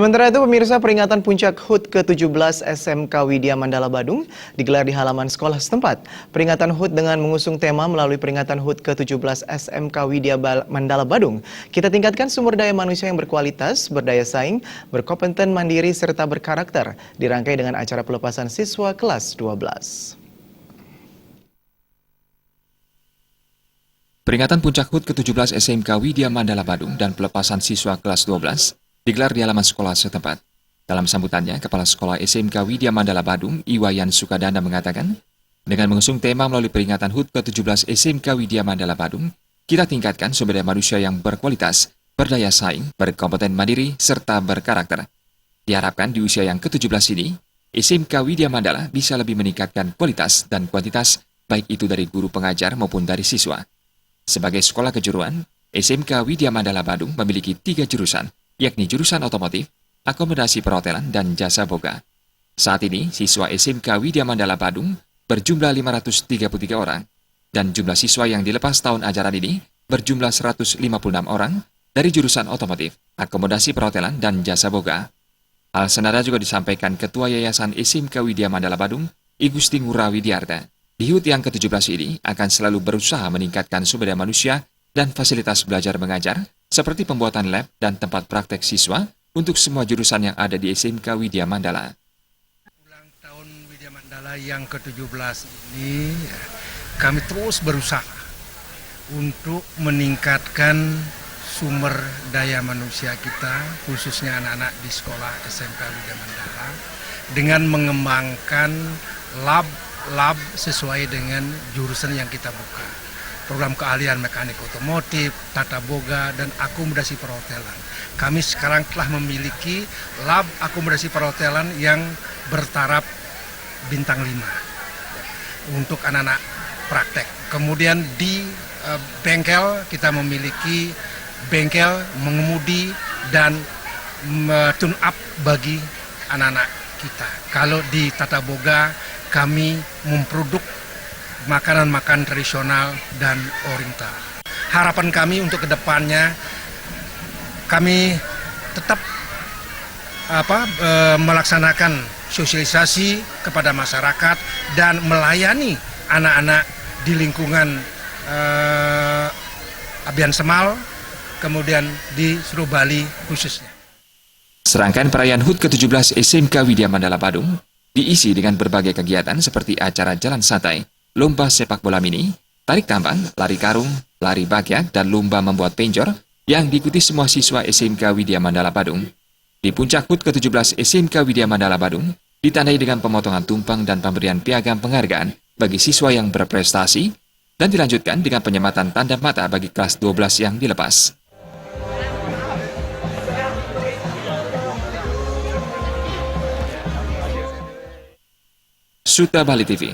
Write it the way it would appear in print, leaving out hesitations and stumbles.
Sementara itu, pemirsa, peringatan puncak HUT ke-17 SMK Widya Mandala Badung digelar di halaman sekolah setempat. Peringatan HUT dengan mengusung tema melalui peringatan HUT ke-17 SMK Widya Mandala Badung, kita tingkatkan sumber daya manusia yang berkualitas, berdaya saing, berkompeten, mandiri, serta berkarakter, dirangkai dengan acara pelepasan siswa kelas 12. Peringatan puncak HUT ke-17 SMK Widya Mandala Badung dan pelepasan siswa kelas 12 digelar di halaman sekolah setempat. Dalam sambutannya, Kepala Sekolah SMK Widya Mandala Badung, Iwayan Sukadana mengatakan, dengan mengusung tema melalui peringatan HUT ke-17 SMK Widya Mandala Badung, kita tingkatkan sumber daya manusia yang berkualitas, berdaya saing, berkompeten mandiri, serta berkarakter. Diharapkan di usia yang ke-17 ini, SMK Widya Mandala bisa lebih meningkatkan kualitas dan kuantitas, baik itu dari guru pengajar maupun dari siswa. Sebagai sekolah kejuruan, SMK Widya Mandala Badung memiliki 3 jurusan, yakni jurusan otomotif, akomodasi perhotelan, dan jasa boga. Saat ini, siswa SMK Widya Mandala Badung berjumlah 533 orang, dan jumlah siswa yang dilepas tahun ajaran ini berjumlah 156 orang dari jurusan otomotif, akomodasi perhotelan, dan jasa boga. Hal senada juga disampaikan Ketua Yayasan SMK Widya Mandala Badung, I Gusti Ngurah Widiarta. Di HUT yang ke-17 ini akan selalu berusaha meningkatkan sumber daya manusia dan fasilitas belajar mengajar, seperti pembuatan lab dan tempat praktek siswa untuk semua jurusan yang ada di SMK Widya Mandala. Ulang tahun Widya Mandala yang ke-17 ini, kami terus berusaha untuk meningkatkan sumber daya manusia kita, khususnya anak-anak di sekolah SMK Widya Mandala, dengan mengembangkan lab sesuai dengan jurusan yang kita buka. Program keahlian mekanik otomotif, tata boga, dan akomodasi perhotelan. Kami sekarang telah memiliki lab akomodasi perhotelan yang bertaraf bintang 5 untuk anak-anak praktek. Kemudian di bengkel kita memiliki bengkel mengemudi dan tune up bagi anak-anak kita. Kalau di tata boga kami memproduk makanan-makanan tradisional dan oriental. Harapan kami untuk kedepannya, kami tetap melaksanakan sosialisasi kepada masyarakat dan melayani anak-anak di lingkungan Abian Semal, kemudian di seluruh Bali khususnya. Serangkaian perayaan HUT ke-17 SMK Widya Mandala Badung diisi dengan berbagai kegiatan seperti acara jalan santai, lomba sepak bola mini, tarik tambang, lari karung, lari bakyak, dan lomba membuat penjor yang diikuti semua siswa SMK Widya Mandala Badung. Di puncak HUT ke-17 SMK Widya Mandala Badung ditandai dengan pemotongan tumpeng dan pemberian piagam penghargaan bagi siswa yang berprestasi dan dilanjutkan dengan penyematan tanda mata bagi kelas 12 yang dilepas. Suta Bali TV.